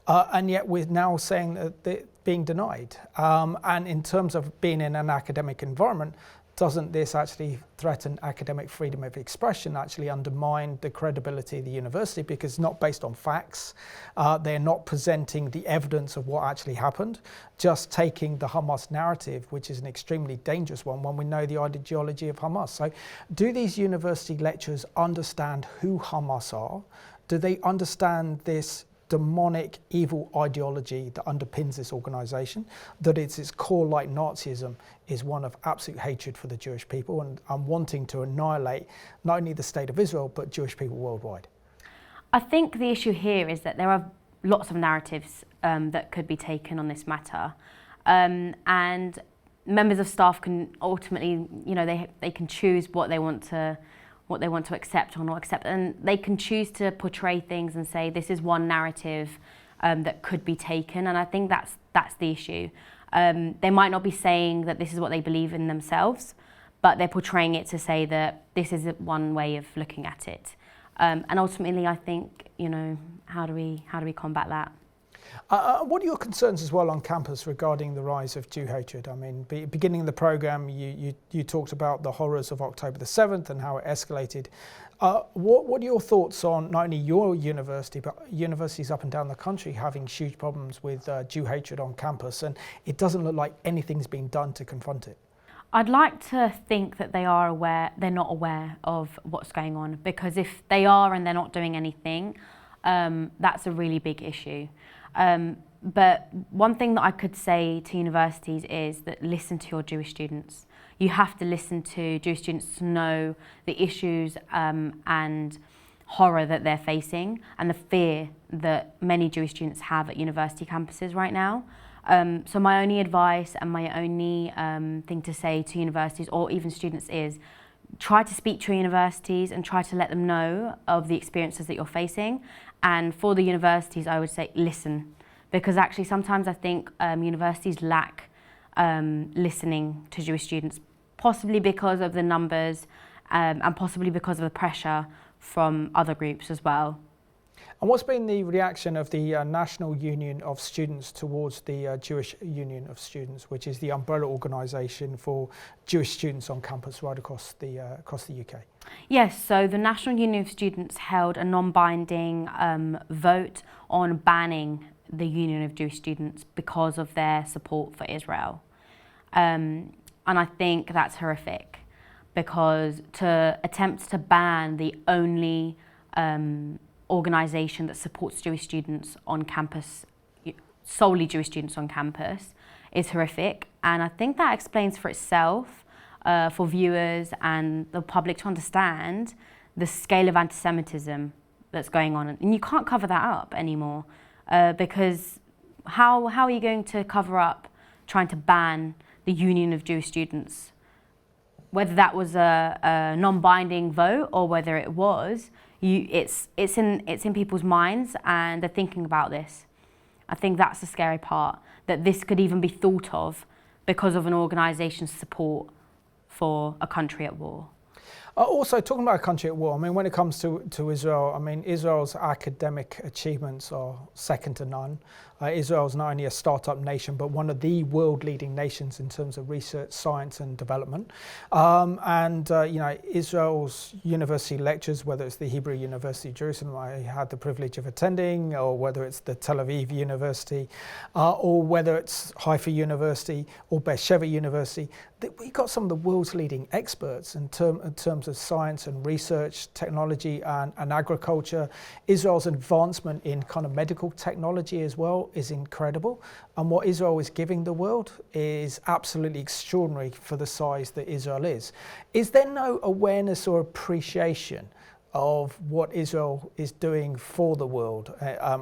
S1: And yet we're now saying that they're being denied. And in terms of being in an academic environment, doesn't this actually threaten academic freedom of expression, actually undermine the credibility of the university, because it's not based on facts, they're not presenting the evidence of what actually happened, just taking the Hamas narrative, which is an extremely dangerous one when we know the ideology of Hamas. So do these university lecturers understand who Hamas are? Do they understand this demonic evil ideology that underpins this organisation, that it's its core, like Nazism, is one of absolute hatred for the Jewish people and wanting to annihilate not only the state of Israel but Jewish people worldwide?
S2: I think the issue here is that there are lots of narratives that could be taken on this matter, and members of staff can ultimately, they can choose what they want to accept or not accept, and they can choose to portray things and say this is one narrative that could be taken, and I think that's the issue. They might not be saying that this is what they believe in themselves, but they're portraying it to say that this is one way of looking at it, and ultimately I think, how do we combat that?
S1: What are your concerns as well on campus regarding the rise of Jew hatred? I mean, beginning the programme, you talked about the horrors of October the 7th and how it escalated. What are your thoughts on not only your university, but universities up and down the country having huge problems with Jew hatred on campus, and it doesn't look like anything's been done to confront it?
S2: I'd like to think that they're not aware of what's going on, because if they are and they're not doing anything, that's a really big issue. But one thing that I could say to universities is that listen to your Jewish students. You have to listen to Jewish students to know the issues and horror that they're facing, and the fear that many Jewish students have at university campuses right now. So my only advice and my only thing to say to universities or even students is try to speak to universities and try to let them know of the experiences that you're facing. And for the universities, I would say listen, because actually sometimes I think universities lack listening to Jewish students, possibly because of the numbers and possibly because of the pressure from other groups as well.
S1: And what's been the reaction of the National Union of Students towards the Jewish Union of Students, which is the umbrella organisation for Jewish students on campus right across the UK?
S2: Yes, so the National Union of Students held a non-binding vote on banning the Union of Jewish Students because of their support for Israel. And I think that's horrific, because to attempt to ban the only organisation that supports Jewish students on campus, solely Jewish students on campus, is horrific. And I think that explains for itself, for viewers and the public to understand the scale of anti-Semitism that's going on. And you can't cover that up anymore, because how are you going to cover up trying to ban the Union of Jewish Students? Whether that was a non-binding vote or whether it was, it's in people's minds and they're thinking about this. I think that's the scary part, that this could even be thought of because of an organisation's support for a country at war.
S1: Also, talking about a country at war, I mean, when it comes to Israel, I mean, Israel's academic achievements are second to none. Israel's not only a startup nation, but one of the world-leading nations in terms of research, science, and development. You know, Israel's university lectures, whether it's the Hebrew University of Jerusalem I had the privilege of attending, or whether it's the Tel Aviv University, or whether it's Haifa University or Beersheba University, we've got some of the world's leading experts in terms of science and research, technology and agriculture. Israel's advancement in kind of medical technology as well is incredible. And what Israel is giving the world is absolutely extraordinary for the size that Israel is. Is there no awareness or appreciation of what Israel is doing for the world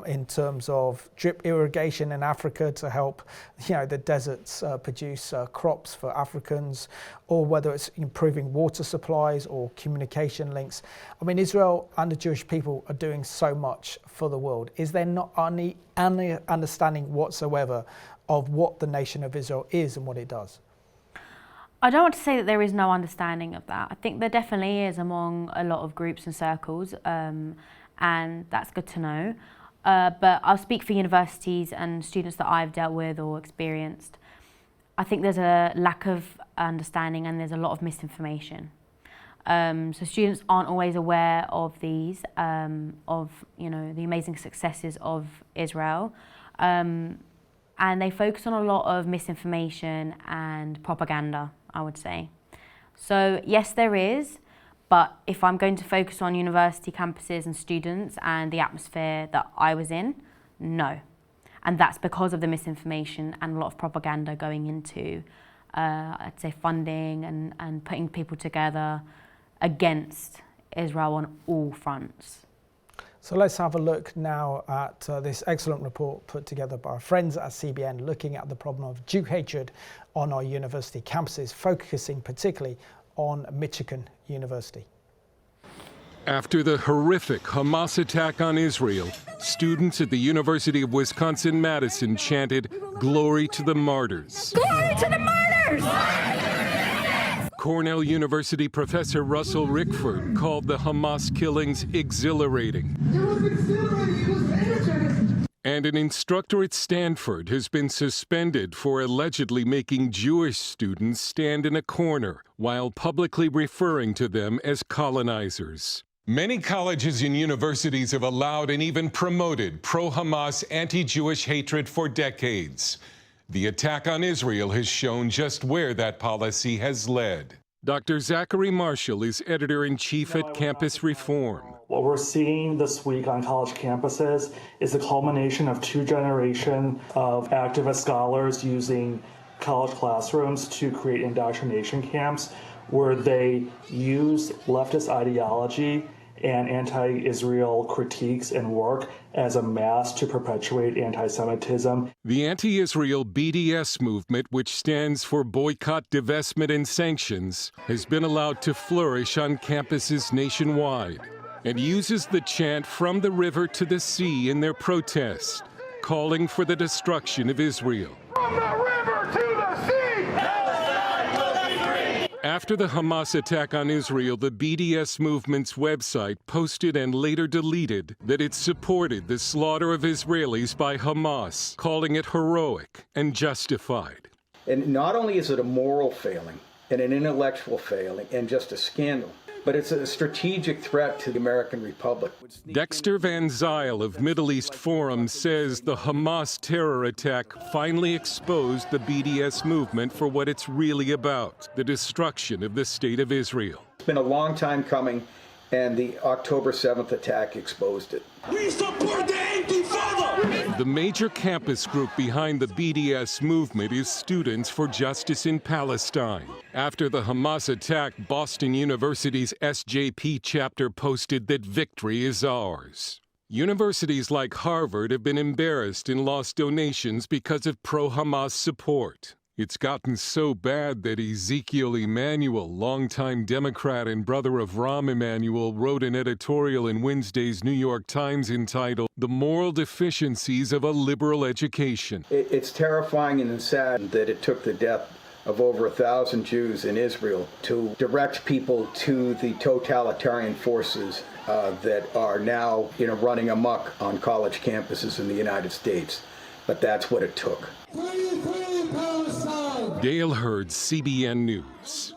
S1: in terms of drip irrigation in Africa to help, you know, the deserts produce crops for Africans, or whether it's improving water supplies or communication links? I mean, Israel and the Jewish people are doing so much for the world. Is there not any understanding whatsoever of what the nation of Israel is and what it does?
S2: I don't want to say that there is no understanding of that. I think there definitely is among a lot of groups and circles, and that's good to know. But I'll speak for universities and students that I've dealt with or experienced. I think there's a lack of understanding and there's a lot of misinformation. So students aren't always aware of these, of, you know, the amazing successes of Israel. And they focus on a lot of misinformation and propaganda, I would say. So yes, there is, but if I'm going to focus on university campuses and students and the atmosphere that I was in, no. And that's because of the misinformation and a lot of propaganda going into, I'd say, funding and putting people together against Israel on all fronts.
S1: So let's have a look now at this excellent report put together by our friends at CBN, looking at the problem of Jew hatred on our university campuses, focusing particularly on Michigan University.
S11: After the horrific Hamas attack on Israel, students at the University of Wisconsin-Madison chanted, "Glory to the martyrs."
S12: Glory to the martyrs!
S11: Cornell University professor Russell Rickford called the Hamas killings exhilarating.
S12: It was exhilarating, it was energetic.
S11: And an instructor at Stanford has been suspended for allegedly making Jewish students stand in a corner while publicly referring to them as colonizers. Many colleges and universities have allowed and even promoted pro-Hamas, anti-Jewish hatred for decades. The attack on Israel has shown just where that policy has led. Dr. Zachary Marshall is editor-in-chief at Campus Reform.
S13: What we're seeing this week on college campuses is the culmination of 2 generations of activist scholars using college classrooms to create indoctrination camps where they use leftist ideology and anti-Israel critiques and work as a mask to perpetuate anti-Semitism.
S11: The anti-Israel BDS movement, which stands for Boycott, Divestment, and Sanctions, has been allowed to flourish on campuses nationwide and uses the chant "From the river to the sea" in their protest, calling for the destruction of Israel.
S12: From the river to the sea!
S11: After the Hamas attack on Israel, the BDS movement's website posted and later deleted that it supported the slaughter of Israelis by Hamas, calling it heroic and justified.
S14: And not only is it a moral failing and an intellectual failing and just a scandal, but it's a strategic threat to the American Republic.
S11: Dexter Van Zyl of Middle East Forum says the Hamas terror attack finally exposed the BDS movement for what it's really about, the destruction of the state of Israel.
S14: It's been a long time coming, and the October 7th attack exposed it.
S12: We support the Anti-Father!
S11: The major campus group behind the BDS movement is Students for Justice in Palestine. After the Hamas attack, Boston University's SJP chapter posted that victory is ours. Universities like Harvard have been embarrassed and lost donations because of pro-Hamas support. It's gotten so bad that Ezekiel Emanuel, longtime Democrat and brother of Rahm Emanuel, wrote an editorial in Wednesday's New York Times entitled "The Moral Deficiencies of a Liberal Education."
S14: It's terrifying and sad that it took the death of over 1,000 Jews in Israel to direct people to the totalitarian forces that are now, running amok on college campuses in the United States. But that's what it took.
S12: Free Palestine!
S11: Dale Hurd, CBN News.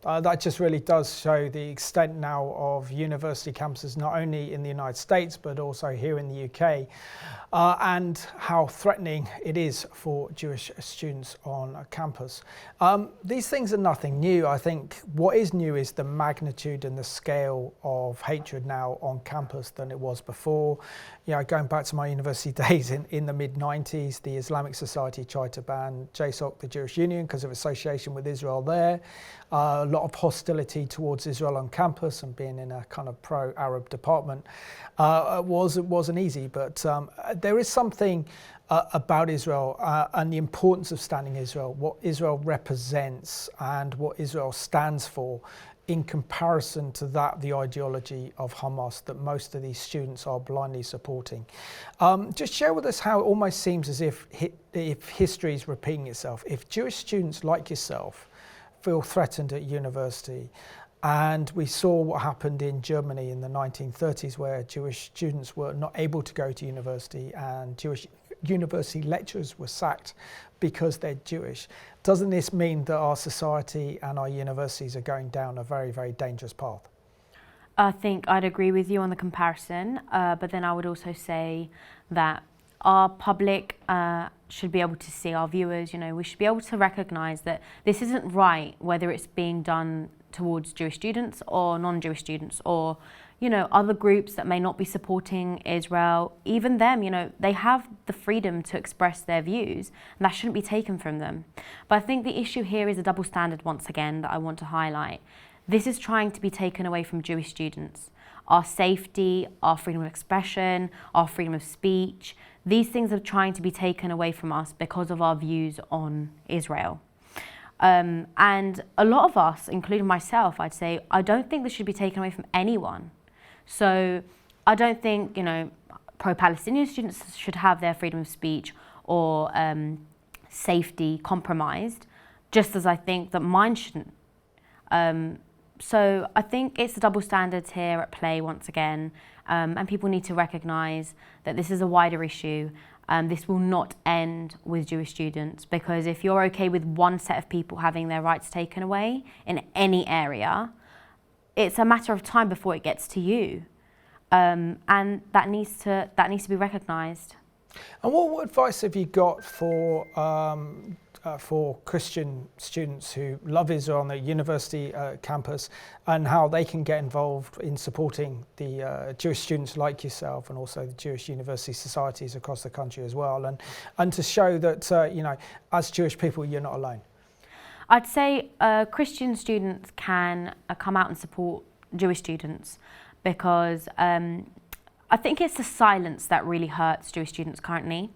S1: That just really does show the extent now of university campuses, not only in the United States, but also here in the UK, and how threatening it is for Jewish students on campus. These things are nothing new. I think what is new is the magnitude and the scale of hatred now on campus than it was before. Going back to my university days in the mid-90s, the Islamic Society tried to ban JSOC, the Jewish Union, because of association with Israel there. A lot of hostility towards Israel on campus, and being in a kind of pro-Arab department wasn't easy. But there is something about Israel and the importance of standing Israel, what Israel represents and what Israel stands for, in comparison to the ideology of Hamas that most of these students are blindly supporting. Just share with us how it almost seems as if history is repeating itself. If Jewish students like yourself feel threatened at university, and we saw what happened in Germany in the 1930s, where Jewish students were not able to go to university and Jewish university lecturers were sacked because they're Jewish. Doesn't this mean that our society and our universities are going down a very, very dangerous path?
S2: I think I'd agree with you on the comparison, but then I would also say that our public should be able to see, our viewers, we should be able to recognise that this isn't right, whether it's being done towards Jewish students or non-Jewish students, or other groups that may not be supporting Israel. Even them, they have the freedom to express their views, and that shouldn't be taken from them. But I think the issue here is a double standard once again that I want to highlight. This is trying to be taken away from Jewish students. Our safety, our freedom of expression, our freedom of speech, these things are trying to be taken away from us because of our views on Israel. And a lot of us, including myself, I'd say, I don't think this should be taken away from anyone. So I don't think, pro-Palestinian students should have their freedom of speech or safety compromised, just as I think that mine shouldn't. So I think it's the double standards here at play once again, and people need to recognise that this is a wider issue. This will not end with Jewish students, because if you're okay with one set of people having their rights taken away in any area, it's a matter of time before it gets to you, and that needs to be recognised.
S1: And what advice have you got for Christian students who love Israel on the university campus, and how they can get involved in supporting the Jewish students like yourself, and also the Jewish university societies across the country as well, and to show that as Jewish people, you're not alone?
S2: I'd say Christian students can come out and support Jewish students, because I think it's the silence that really hurts Jewish students currently.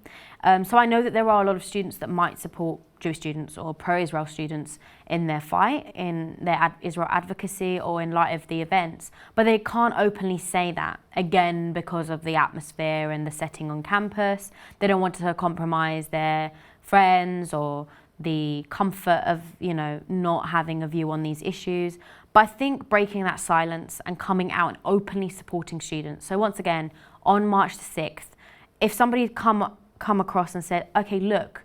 S2: So I know that there are a lot of students that might support Jewish students or pro-Israel students in their fight, in their Israel advocacy, or in light of the events, but they can't openly say that, again, because of the atmosphere and the setting on campus. They don't want to compromise their friends or the comfort of, not having a view on these issues. But I think breaking that silence and coming out and openly supporting students. So once again, on March the 6th, if somebody come across and said, okay, look,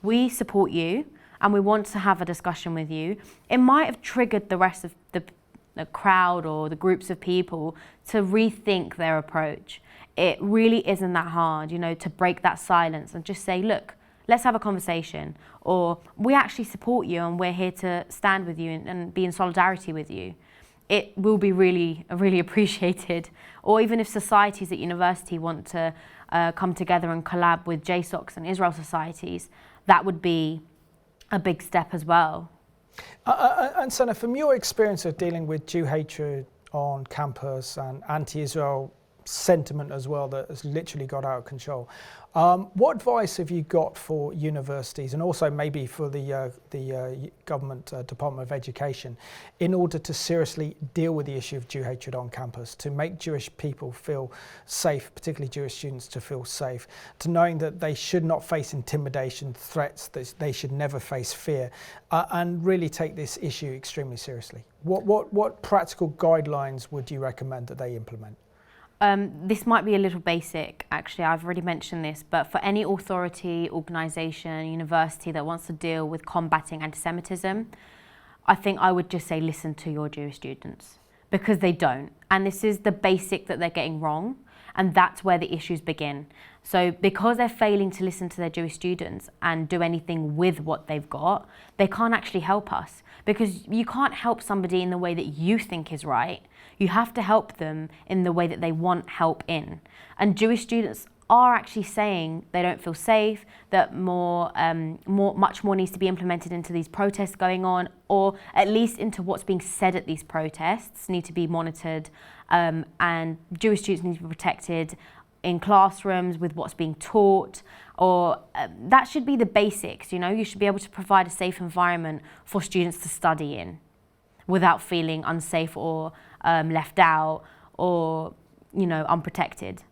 S2: we support you and we want to have a discussion with you, it might have triggered the rest of the crowd or the groups of people to rethink their approach. It really isn't that hard, to break that silence and just say, look, let's have a conversation, or we actually support you and we're here to stand with you and be in solidarity with you. It will be really, really appreciated. Or even if societies at university want to come together and collab with JSOCs and Israel societies, that would be a big step as well.
S1: And Sena, from your experience of dealing with Jew hatred on campus and anti-Israel sentiment as well that has literally got out of control. What advice have you got for universities and also maybe for the government Department of Education in order to seriously deal with the issue of Jew hatred on campus, to make Jewish people feel safe, particularly Jewish students to feel safe, to knowing that they should not face intimidation, threats, that they should never face fear, and really take this issue extremely seriously? What practical guidelines would you recommend that they implement?
S2: This might be a little basic, actually, I've already mentioned this, but for any authority, organisation, university that wants to deal with combating anti-Semitism, I think I would just say listen to your Jewish students, because they don't. And this is the basic that they're getting wrong, and that's where the issues begin. So because they're failing to listen to their Jewish students and do anything with what they've got, they can't actually help us, because you can't help somebody in the way that you think is right. You have to help them in the way that they want help in. And Jewish students are actually saying they don't feel safe, that much more needs to be implemented into these protests going on, or at least into what's being said at these protests need to be monitored, and Jewish students need to be protected in classrooms with what's being taught, or that should be the basics, you know. You should be able to provide a safe environment for students to study in without feeling unsafe or left out or, you know, unprotected.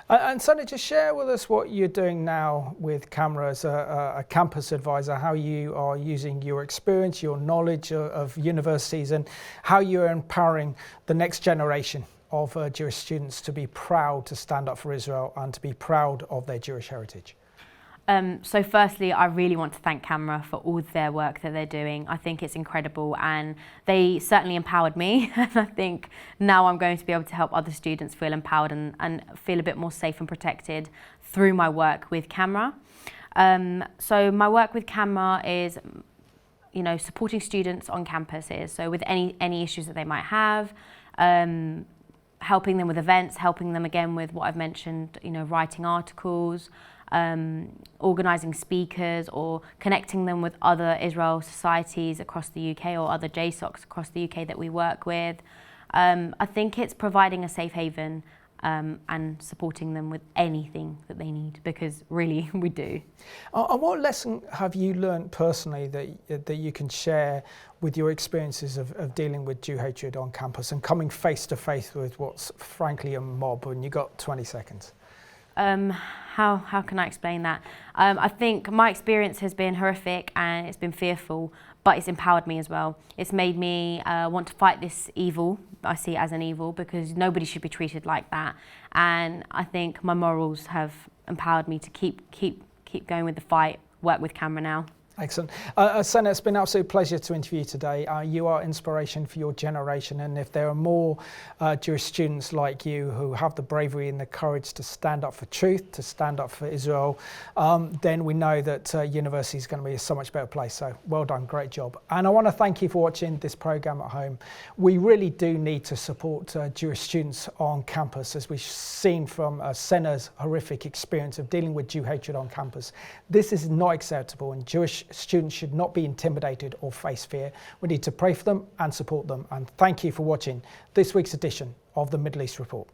S1: And Sena, just share with us what you're doing now with CAMRA as a campus advisor, how you are using your experience, your knowledge of universities, and how you're empowering the next generation of Jewish students to be proud to stand up for Israel and to be proud of their Jewish heritage.
S2: So firstly, I really want to thank CAMRA for all their work that they're doing. I think it's incredible, and they certainly empowered me. And I think now I'm going to be able to help other students feel empowered and feel a bit more safe and protected through my work with CAMRA. So my work with CAMRA is, you know, supporting students on campuses. So with any issues that they might have, helping them with events, helping them again with what I've mentioned, you know, writing articles, organising speakers, or connecting them with other Israel societies across the UK or other JSOCs across the UK that we work with. I think it's providing a safe haven and supporting them with anything that they need, because really we do.
S1: And what lesson have you learned personally that you can share with your experiences of dealing with Jew hatred on campus and coming face to face with what's frankly a mob? And you got 20 seconds.
S2: How can I explain that? I think my experience has been horrific and it's been fearful, but it's empowered me as well. It's made me want to fight this evil. I see it as an evil, because nobody should be treated like that. And I think my morals have empowered me to keep going with the fight, work with CAMRA now.
S1: Excellent. Sena, it's been an absolute pleasure to interview you today. You are inspiration for your generation, and if there are more Jewish students like you who have the bravery and the courage to stand up for truth, to stand up for Israel, then we know that university is going to be a so much better place. So well done, great job. And I want to thank you for watching this programme at home. We really do need to support Jewish students on campus, as we've seen from Sena's horrific experience of dealing with Jew hatred on campus. This is not acceptable, and Jewish students should not be intimidated or face fear. We need to pray for them and support them. And thank you for watching this week's edition of the Middle East Report.